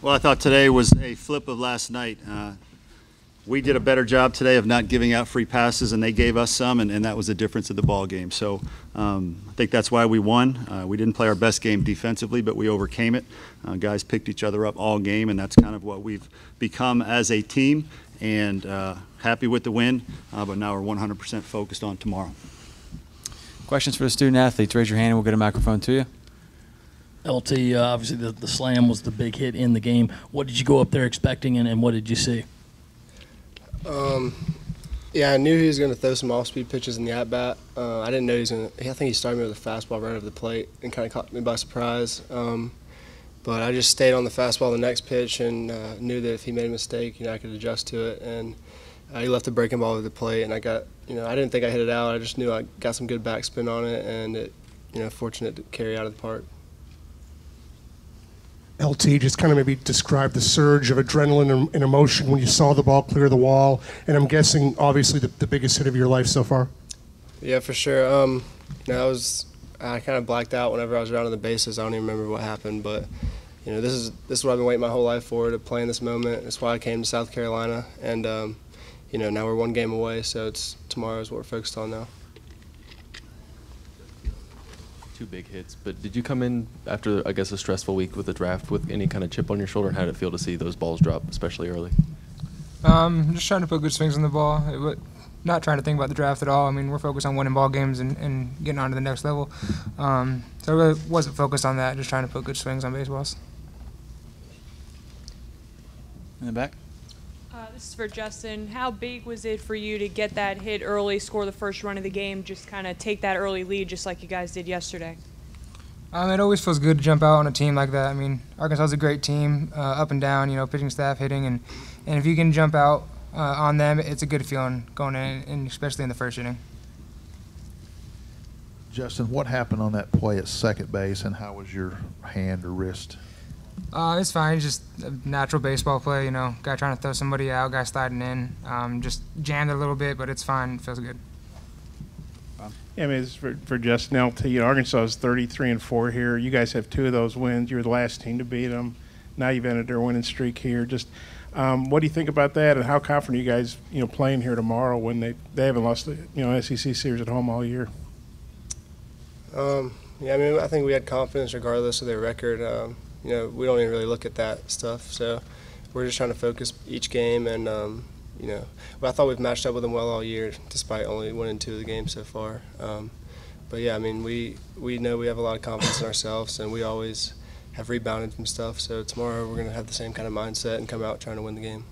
Well, I thought today was a flip of last night. We did a better job today of not giving out free passes, and they gave us some, and that was the difference of the ball game. So I think that's why we won. We didn't play our best game defensively, but we overcame it. Guys picked each other up all game, and that's kind of what we've become as a team. And happy with the win, but now we're 100% focused on tomorrow. Questions for the student athletes? Raise your hand and we'll get a microphone to you. LT, obviously the slam was the big hit in the game. What did you go up there expecting, and what did you see? Yeah, I knew he was going to throw some off-speed pitches in the at-bat. I didn't know he was going to – I think he started me with a fastball right over the plate and kind of caught me by surprise. But I just stayed on the fastball the next pitch and knew that if he made a mistake, I could adjust to it. And he left a breaking ball over the plate, and I got – I didn't think I hit it out. I just knew I got some good backspin on it, and it, fortunate to carry out of the park. LT, just kind of maybe describe the surge of adrenaline and emotion when you saw the ball clear the wall, and I'm guessing obviously the biggest hit of your life so far. Yeah, for sure. I kind of blacked out whenever I was around on the bases. I don't even remember what happened, but this is what I've been waiting my whole life for, to play in this moment. That's why I came to South Carolina, and now we're one game away, so tomorrow is what we're focused on now. Two big hits, but did you come in after, I guess, a stressful week with the draft with any kind of chip on your shoulder? How did it feel to see those balls drop, especially early? Just trying to put good swings on the ball. Not trying to think about the draft at all. I mean, we're focused on winning ball games and getting on to the next level. So I really wasn't focused on that, just trying to put good swings on baseballs. In the back. This is for Justin. How big was it for you to get that hit early, score the first run of the game, just kind of take that early lead just like you guys did yesterday? It always feels good to jump out on a team like that. I mean, Arkansas is a great team, up and down, pitching staff, hitting, and if you can jump out on them, it's a good feeling going in, and especially in the first inning. Justin, what happened on that play at second base, and how was your hand or wrist? It's fine. It's just a natural baseball play, Guy trying to throw somebody out, guy sliding in. Just jammed a little bit, but it's fine. It feels good. Yeah, I mean, it's for Justin LT. Arkansas is 33-4 here. You guys have 2 of those wins. You're the last team to beat them. Now you've ended their winning streak here. Just what do you think about that, and how confident are you guys, playing here tomorrow when they haven't lost the SEC series at home all year? Yeah, I mean, I think we had confidence regardless of their record. We don't even really look at that stuff. So we're just trying to focus each game, and I thought we've matched up with them well all year, despite only winning 2 of the games so far. But yeah, I mean, we know we have a lot of confidence in ourselves, and we always have rebounded from stuff. So tomorrow we're going to have the same kind of mindset and come out trying to win the game.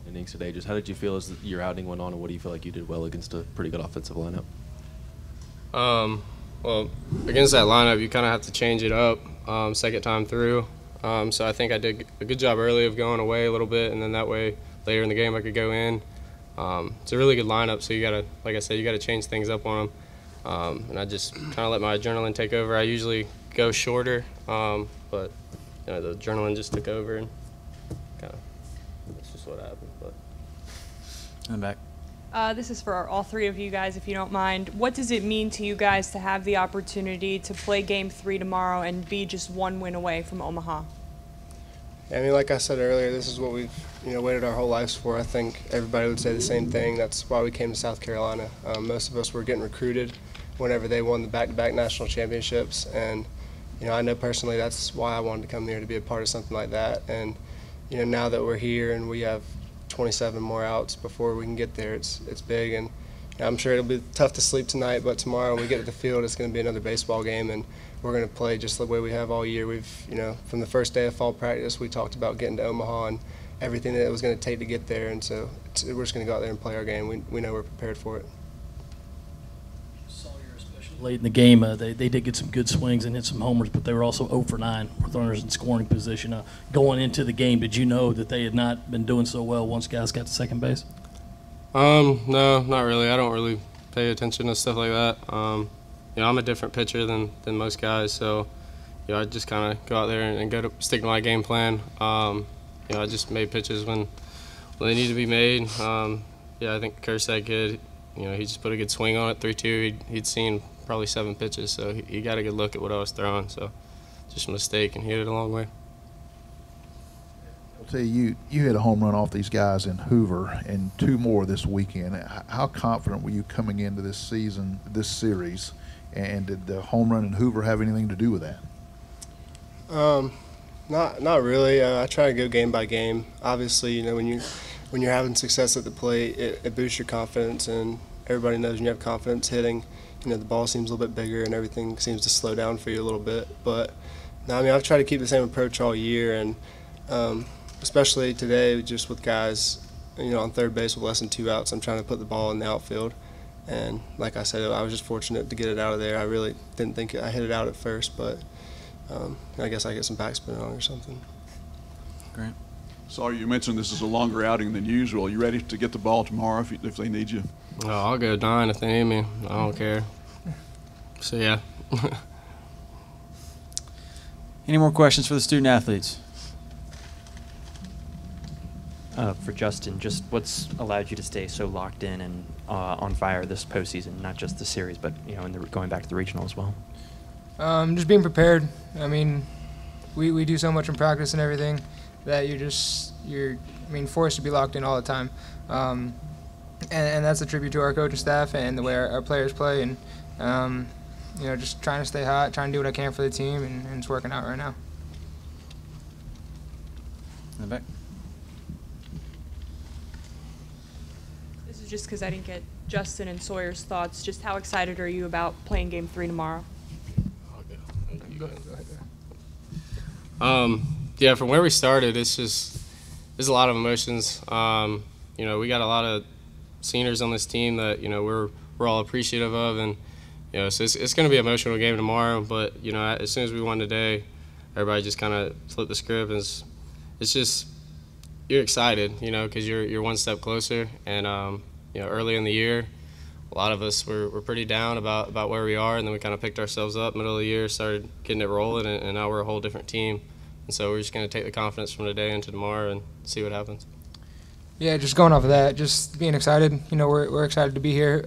Innings today. Just how did you feel as your outing went on, and what do you feel like you did well against a pretty good offensive lineup? Well, against that lineup, you kind of have to change it up second time through. So I think I did a good job early of going away a little bit, and then that way later in the game I could go in. It's a really good lineup, so you got to, like I said, you got to change things up on them. And I just kind of let my adrenaline take over. I usually go shorter, but the adrenaline just took over, and kind of that's just what happened. But In the back. This is for all 3 of you guys, if you don't mind. What does it mean to you guys to have the opportunity to play Game 3 tomorrow and be just 1 win away from Omaha? Yeah, I mean, like I said earlier, this is what we've waited our whole lives for. I think everybody would say the same thing. That's why we came to South Carolina. Most of us were getting recruited whenever they won the back-to-back national championships, and I know personally that's why I wanted to come here, to be a part of something like that. And now that we're here and we have 27 more outs before we can get there, it's big, and I'm sure it'll be tough to sleep tonight, but tomorrow when we get to the field, it's going to be another baseball game, and we're going to play just the way we have all year. We've, from the first day of fall practice, we talked about getting to Omaha and everything that it was going to take to get there, and so we're just going to go out there and play our game. We know we're prepared for it. Late in the game, they did get some good swings and hit some homers, but they were also 0 for 9 with runners in scoring position. Going into the game, did you know that they had not been doing so well once guys got to second base? No, not really. I don't really pay attention to stuff like that. I'm a different pitcher than most guys, so I just kind of go out there and stick to my game plan. I just made pitches when they need to be made. I think Curse that kid. He just put a good swing on it, 3-2. He'd seen probably 7 pitches, so he got a good look at what I was throwing. So just a mistake, and he hit it a long way. I'll tell you, you hit a home run off these guys in Hoover and 2 more this weekend. How confident were you coming into this season, this series, and did the home run in Hoover have anything to do with that? Not really. I try to go game by game. Obviously, you know, when you're having success at the plate, it boosts your confidence, and everybody knows when you have confidence hitting, you know, the ball seems a little bit bigger and everything seems to slow down for you a little bit. But no, I mean, I've tried to keep the same approach all year, and especially today, just with guys, you know, on third base with less than 2 outs, I'm trying to put the ball in the outfield. And like I said, I was just fortunate to get it out of there. I really didn't think I hit it out at first, but I guess I get some backspin on it or something. Grant. Sorry, you mentioned this is a longer outing than usual. Are you ready to get the ball tomorrow if they need you? Oh, I'll go 9 if they need me. I don't care. So, yeah. Any more questions for the student athletes? For Justin, just what's allowed you to stay so locked in and on fire this postseason, not just the series, but you know, going back to the regional as well? Just being prepared. I mean, we do so much in practice and everything that you're forced to be locked in all the time. And that's a tribute to our coaching staff and the way our players play, and you know, just trying to stay hot, trying to do what I can for the team, and it's working out right now. In the back. This is just because I didn't get Justin and Sawyer's thoughts. Just how excited are you about playing Game 3 tomorrow? Yeah, from where we started, there's a lot of emotions. You know, we got a lot of seniors on this team that, you know, we're all appreciative of, and you know, so it's going to be an emotional game tomorrow. But you know, as soon as we won today, everybody just kind of flipped the script, and it's just, you're excited, you know, because you're one step closer. And you know, early in the year, a lot of us were pretty down about where we are, and then we kind of picked ourselves up middle of the year, started getting it rolling, and now we're a whole different team. And so we're just going to take the confidence from today into tomorrow and see what happens. Yeah, just going off of that, just being excited. You know, we're excited to be here,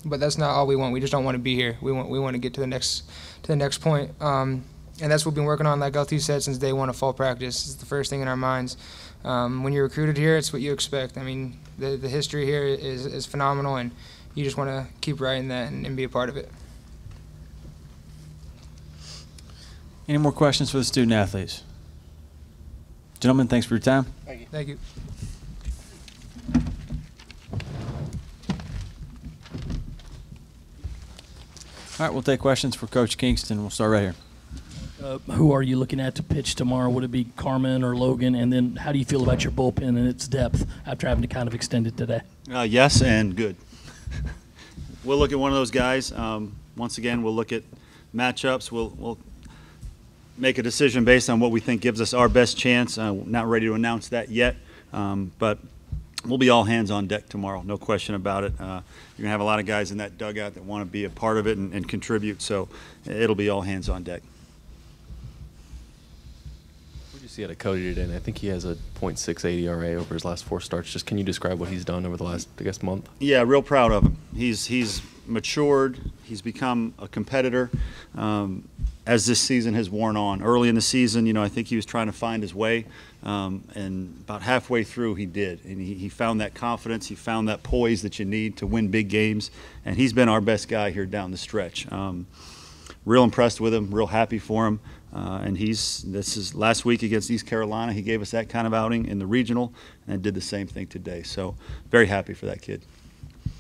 but that's not all we want. We just don't want to be here. We want to get to the next point, and that's what we've been working on. Like LT said, since day one of fall practice, it's the first thing in our minds. When you're recruited here, it's what you expect. I mean, the history here is phenomenal, and you just want to keep writing that and be a part of it. Any more questions for the student athletes? Gentlemen, thanks for your time. Thank you. Thank you. All right, we'll take questions for Coach Kingston. We'll start right here. Who are you looking at to pitch tomorrow? Would it be Carmen or Logan? And then how do you feel about your bullpen and its depth after having to kind of extend it today? Yes, and good. We'll look at one of those guys. Once again, we'll look at matchups. We'll make a decision based on what we think gives us our best chance. Not ready to announce that yet, but we'll be all hands on deck tomorrow, no question about it. You're going to have a lot of guys in that dugout that want to be a part of it and contribute, so it'll be all hands on deck. What did you see out of Cody today? And I think he has a .68 ERA over his last 4 starts. Just can you describe what he's done over the last, I guess, month? Yeah, real proud of him. He's matured. He's become a competitor. As this season has worn on. Early in the season, you know, I think he was trying to find his way, and about halfway through he did. And he found that confidence, he found that poise that you need to win big games, and he's been our best guy here down the stretch. Real impressed with him, real happy for him, and this is last week against East Carolina, he gave us that kind of outing in the regional, and did the same thing today. So very happy for that kid.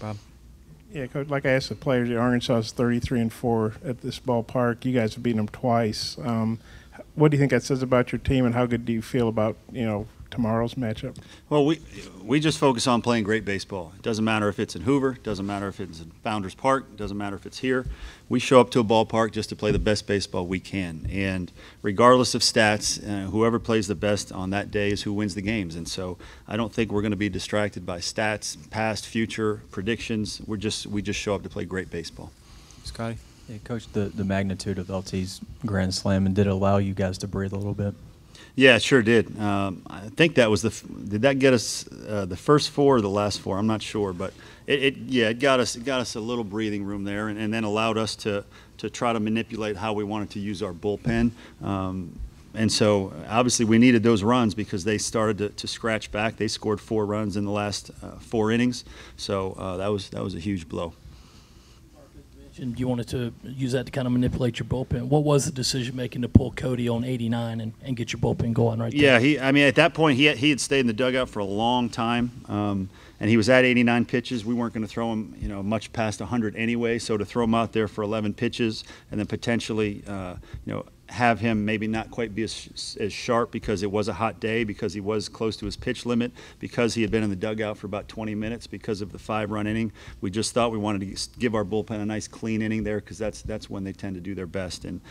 Bob? Yeah, Coach, like I asked the players, Arkansas is 33-4 at this ballpark. You guys have beaten them twice. What do you think that says about your team, and how good do you feel about, you know, tomorrow's matchup? Well, we just focus on playing great baseball. It doesn't matter if it's in Hoover, it doesn't matter if it's in Founders Park, it doesn't matter if it's here. We show up to a ballpark just to play the best baseball we can. And regardless of stats, whoever plays the best on that day is who wins the games. And so I don't think we're going to be distracted by stats, past, future, predictions. We just show up to play great baseball. Scotty? Yeah, Coach, the magnitude of LT's grand slam, and did it allow you guys to breathe a little bit? Yeah, it sure did. I think that was did that get us the first 4 or the last 4? I'm not sure, but it got us a little breathing room there, and then allowed us to try to manipulate how we wanted to use our bullpen. And so obviously we needed those runs because they started to scratch back. They scored 4 runs in the last 4 innings, so that was a huge blow. And you wanted to use that to kind of manipulate your bullpen. What was the decision making to pull Cody on 89 and get your bullpen going right there? Yeah, I mean, at that point he had stayed in the dugout for a long time, and he was at 89 pitches. We weren't going to throw him, much past 100 anyway. So to throw him out there for 11 pitches and then potentially, have him maybe not quite be as sharp because it was a hot day, because he was close to his pitch limit, because he had been in the dugout for about 20 minutes because of the 5-run inning. We just thought we wanted to give our bullpen a nice clean inning there because that's when they tend to do their best. And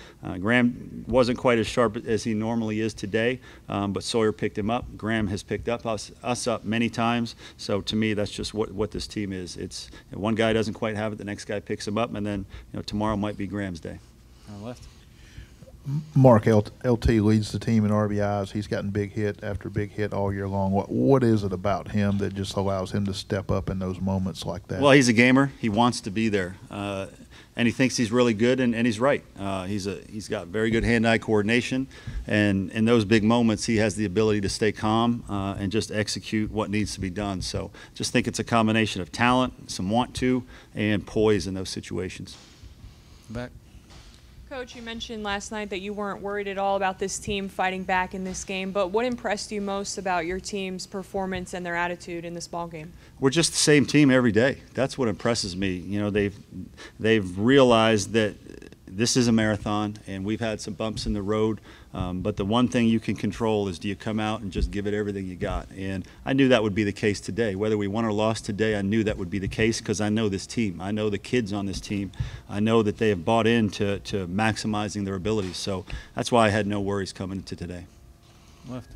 Graham wasn't quite as sharp as he normally is today, but Sawyer picked him up. Graham has picked up us up many times. So to me, that's just what this team is. It's one guy doesn't quite have it, the next guy picks him up, and then tomorrow might be Graham's day. On the left. Mark, LT leads the team in RBIs. He's gotten big hit after big hit all year long. What is it about him that just allows him to step up in those moments like that? Well, he's a gamer. He wants to be there, and he thinks he's really good, and he's right. He's got very good hand-eye coordination, and in those big moments, he has the ability to stay calm and just execute what needs to be done. So just think it's a combination of talent, some want to, and poise in those situations. Back. Coach, you mentioned last night that you weren't worried at all about this team fighting back in this game, but what impressed you most about your team's performance and their attitude in this ball game? We're just the same team every day. That's what impresses me. They've realized that this is a marathon, and we've had some bumps in the road, but the one thing you can control is, do you come out and just give it everything you got? And I knew that would be the case today. Whether we won or lost today, I knew that would be the case because I know this team. I know the kids on this team. I know that they have bought into maximizing their abilities. So that's why I had no worries coming into today. Left.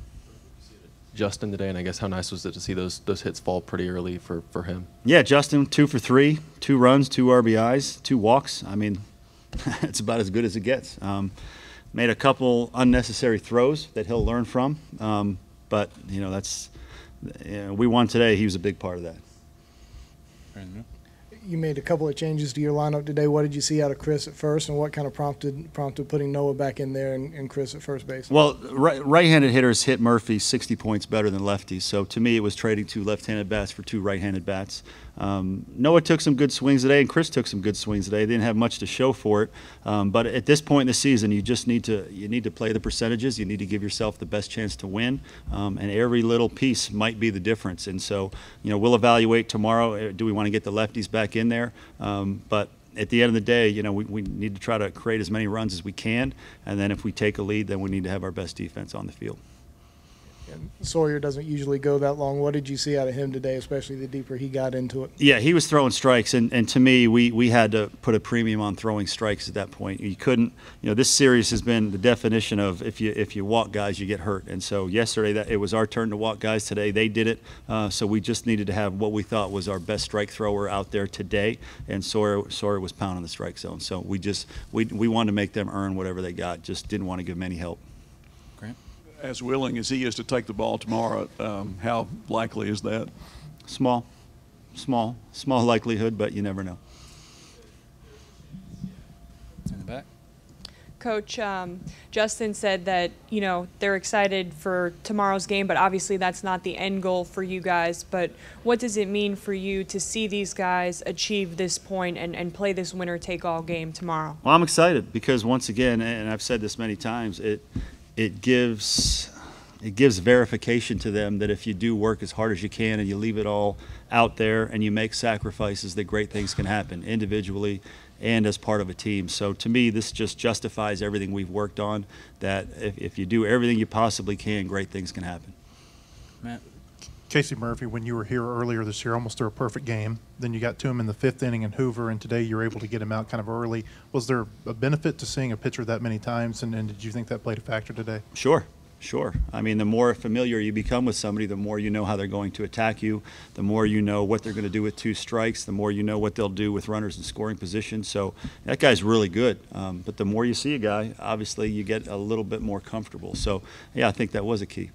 Justin today, and I guess how nice was it to see those hits fall pretty early for him? Yeah, Justin, 2 for 3, 2 runs, 2 RBIs, 2 walks. I mean, it's about as good as it gets. Made a couple unnecessary throws that he'll learn from, but we won today. He was a big part of that. You made a couple of changes to your lineup today. What did you see out of Chris at first, and what kind of prompted putting Noah back in there and Chris at first base? Well, right-handed hitters hit Murphy 60 points better than lefties, so to me it was trading 2 left-handed bats for 2 right-handed bats. Noah took some good swings today, and Chris took some good swings today. They didn't have much to show for it, but at this point in the season, you just need to play the percentages. You need to give yourself the best chance to win, and every little piece might be the difference. And so, we'll evaluate tomorrow. Do we want to get the lefties back in there? But at the end of the day, we need to try to create as many runs as we can, and then if we take a lead, then we need to have our best defense on the field. And Sawyer doesn't usually go that long. What did you see out of him today, especially the deeper he got into it? Yeah, he was throwing strikes, and to me, we had to put a premium on throwing strikes at that point. You couldn't, this series has been the definition of if you walk guys, you get hurt. And so yesterday, it was our turn to walk guys. Today, they did it. So we just needed to have what we thought was our best strike thrower out there today, and Sawyer was pounding the strike zone. So we wanted to make them earn whatever they got. Just didn't want to give them any help. As willing as he is to take the ball tomorrow, how likely is that? Small likelihood, but you never know. In the back. Coach, Justin said that, they're excited for tomorrow's game, but obviously that's not the end goal for you guys. But what does it mean for you to see these guys achieve this point and play this winner-take-all game tomorrow? Well, I'm excited because, once again, and I've said this many times, it gives verification to them that if you do work as hard as you can and you leave it all out there and you make sacrifices, that great things can happen individually and as part of a team. So to me, this just justifies everything we've worked on, that if you do everything you possibly can, great things can happen. Matt. Casey Murphy, when you were here earlier this year, almost threw a perfect game. Then you got to him in the 5th inning in Hoover, and today you were able to get him out kind of early. Was there a benefit to seeing a pitcher that many times, and did you think that played a factor today? Sure. Sure. I mean, the more familiar you become with somebody, the more you know how they're going to attack you, the more you know what they're going to do with 2 strikes, the more you know what they'll do with runners in scoring position. So that guy's really good. But the more you see a guy, obviously you get a little bit more comfortable. So, yeah, I think that was a key.